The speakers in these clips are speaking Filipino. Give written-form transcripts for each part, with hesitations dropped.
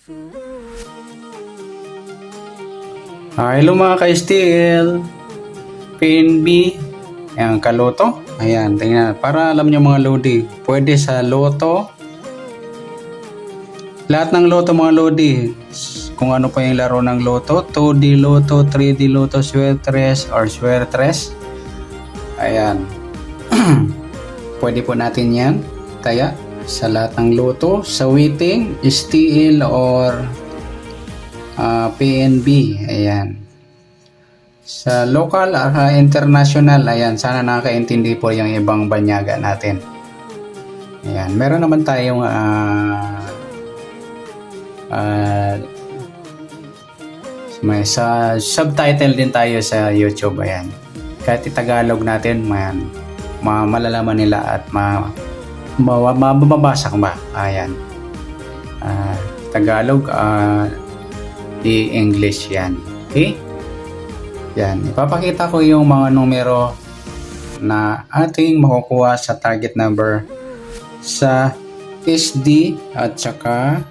Hello mga ka-STL, PNB, ayan, kaloto. Ayan, tingnan, para alam nyo mga lodi, pwede sa loto. Lahat ng loto mga lodi, kung ano pa yung laro ng loto, 2D loto, 3D loto, swertres or swertres. Ayan, pwede po natin yan. Kaya, sa lahat ng loto, sa waiting, STL or PNB, ayan. Sa local, international, ayan, sana nakakaintindi po yung ibang banyaga natin. Ayan, meron naman tayong may sa subtitle din tayo sa YouTube, ayan. Kahit itagalog natin, malalaman nila at mababasa ba, ayan. Tagalog, i-English yan. Okay? Yan. Ipapakita ko yung mga numero na ating makukuha sa target number sa SD at saka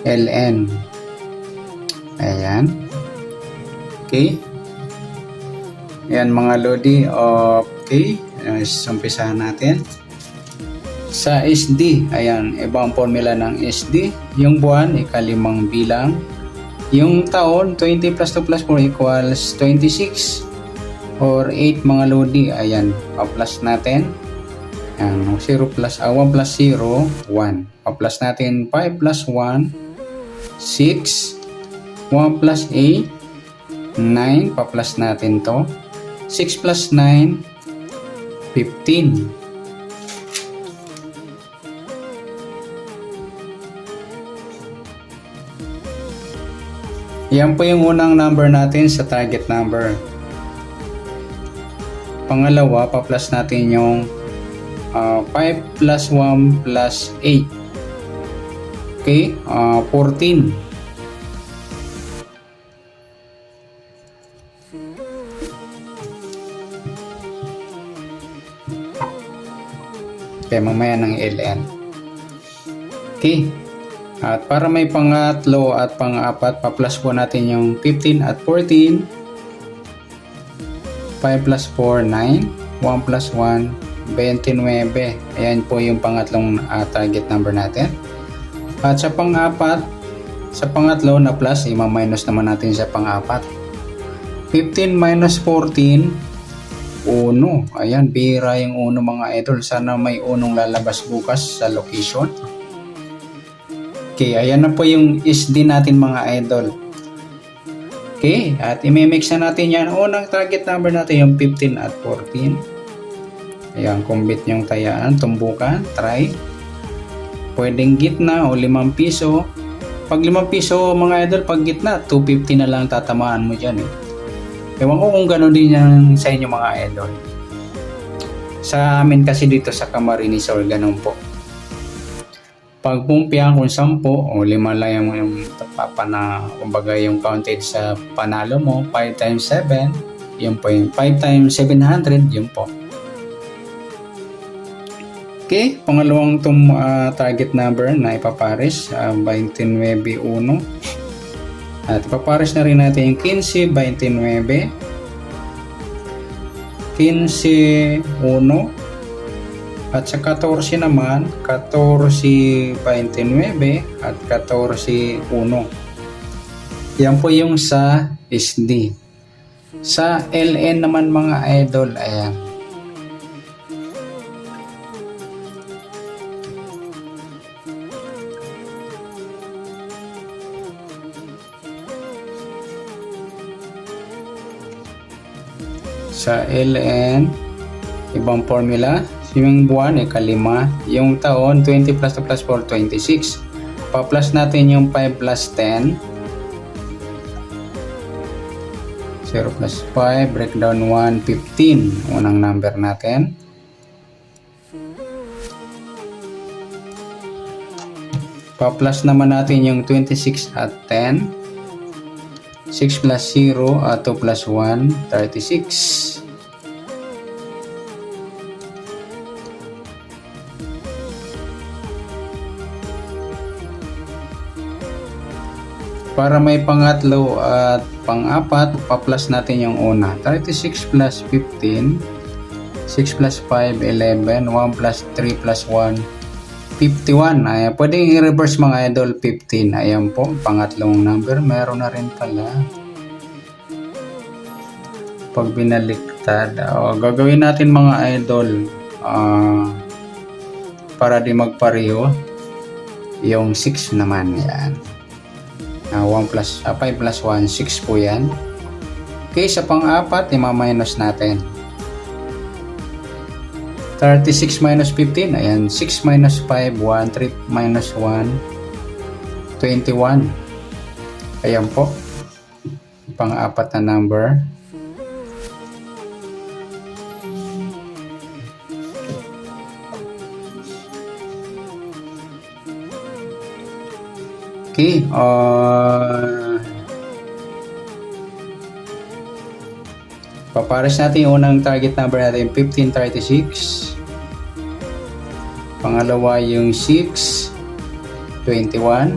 LN. Ayan. Okay? Yan mga lodi. Okay. Umpisahan natin. Sa SD, ayan, ibang formula ng SD. Yung buwan, ikalimang bilang. Yung taon, 20 plus 2 plus 4 equals 26. Or 8 mga lodi, ayan, pa-plus natin. Ayan, 0 plus, 1 plus 0, 1. Pa-plus natin 5 plus 1, 6. 1 plus 8, 9. Pa-plus natin to. 6 plus 9, 15. Yan po yung unang number natin sa target number. Pangalawa, pa-plus natin yung 5 plus 1 plus 8. Okay, 14. Okay, mamaya ng LN. Okay. At para may pangatlo at pang-apat, pa-plus po natin yung 15 at 14. 5 plus 4, 9. 1 plus 1, 29. Ayan po yung pangatlong target number natin. At sa pang-apat, sa pangatlo na plus, ima-minus naman natin sa pang-apat. 15 minus 14, 1. Ayan, bira yung 1 mga idol. Sana may 1 lalabas bukas sa location. Okay, ayan na po yung SD natin mga idol. Okay, at imimix na natin yan. Unang target number natin yung 15 at 14. Ayan, kumbit yung tayaan, tumbukan, try. Pwedeng gitna o 5 piso. Pag 5 piso mga idol, pag gitna, 250 na lang tatamaan mo dyan. Ewan ko kung gano'n din yan sa inyo mga idol. Sa amin kasi dito sa Camarines Sur, ganun po. Pag pumpya kung 10 o 5 lang yung kumbaga yung counted sa panalo mo, 5 times 7, yun po yung 5 times 700, yun po. Okay, pangalawang target number na ipapares, 29.1. At ipapares na rin natin yung 15, 29. 15, 1. At sa 14 naman, 14.29 at 14.1. Yan po yung sa SD. Sa LN naman mga idol, ayan. Sa LN, ibang formula. Yung buwan, ikalima. Yung taon, 20 plus 2 plus 4, 26. Pa-plus natin yung 5 plus 10. 0 plus 5, breakdown 1, 15. Unang number natin. Pa-plus naman natin yung 26 at 10. 6 plus 0 at 2 plus 1, 36. Para may pangatlo at pang-apat, pa-plus natin yung una. 36 plus 15, 6 plus 5, 11, 1 plus 3 plus 1, 51. Ayan, pwedeng i-reverse mga idol, 15. Ayan po, pangatlong number. Meron na rin pala. Pag binaliktad, gagawin natin mga idol, para di magpareho, yung 6 naman. Yan. 1 plus, 5 plus 1, 6 po yan. Okay, sa pang-apat, ima-minus natin. 36 minus 15, ayan, 6 minus 5, 1, 3 minus 1, 21. Ayan po, pang-apat na number. Okay, papares natin yung unang target number natin, 1536. Pangalawa yung 6, 21.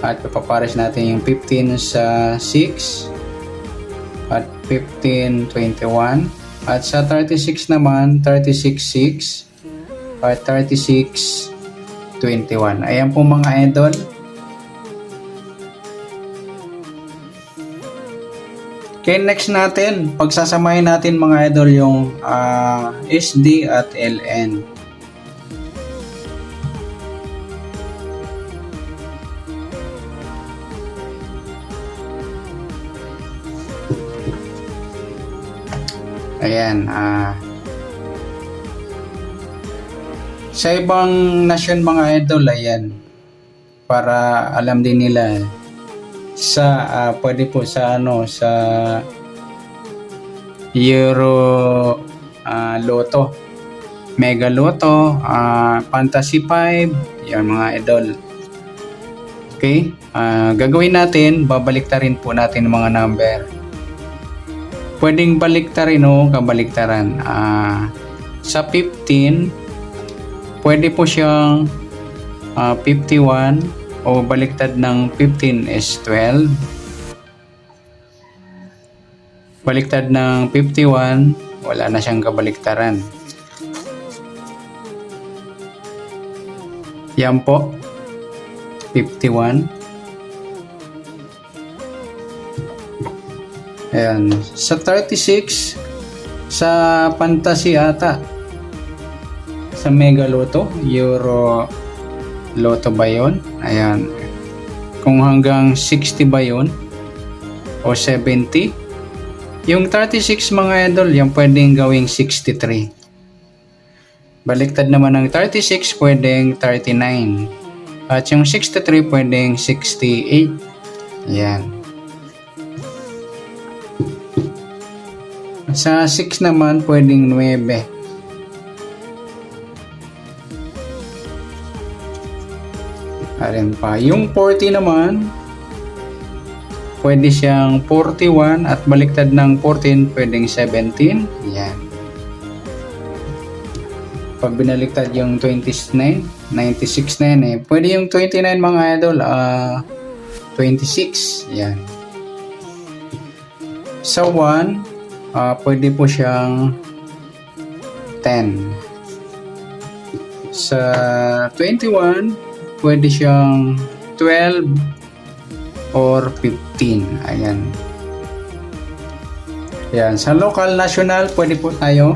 At papares natin yung 15 sa 6 at 15, 21. At sa 36 naman, 36, 6 at 36, 21. Ayan po mga idol. Okay, next natin, pagsasamahin natin mga idol yung SD at LN. Ayan, sa ibang nasyon mga idol, ayan, para alam din nila. Sa pwede po sa sa Euro Lotto, Mega Lotto, Fantasy 5, yan mga idol. Okay, gagawin natin, babaliktarin po natin ang mga number. Pwedeng baliktarin o kabaliktaran. Sa 15, pwede po siyang 51 o baliktad ng 15 is 12. Baliktad ng 51, wala na siyang kabaliktaran. Yan po, 51. Ayan, sa 36, sa Fantasy ata, sa Mega Lotto, Euro Lotto ba yun? Ayan. Kung hanggang 60 ba yun? O 70? Yung 36 mga idol, yung pwedeng gawing 63. Baliktad naman ng 36, pwedeng 39. At yung 63, pwedeng 68. Ayan. Sa 6 naman, pwedeng 9. Ayan pa. Yung 40 naman, pwede siyang 41 at baliktad ng 14, pwedeng 17. Yan. Pag binaliktad yung 29, 96 na yan eh. Pwede yung 29 mga idol, 26. Yan. Sa 1, pwede po siyang 10. Sa 21, pwede siyang 12 or 15. Ayan. Ayan. Sa local, national, pwede po tayo.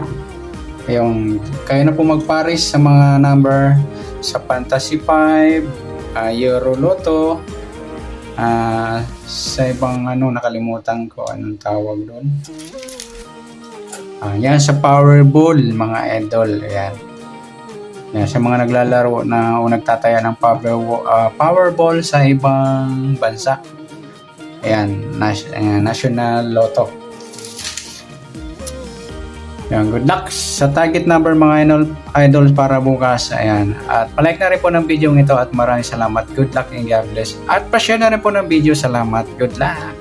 Yung, kayo na po magpares sa mga number sa Fantasy 5, Euro Lotto, sa ibang nakalimutan ko anong tawag doon. Yan, sa Powerball, mga idol. Ayan. Yan, sa mga naglalaro na o nagtataya ng Powerball sa ibang bansa. Ayan, National Lotto. Yan, good luck sa target number mga idol para bukas. Ayan. At palike na rin po ng video ito at maraming salamat. Good luck and God bless. At pa-share na rin po ng video. Salamat. Good luck.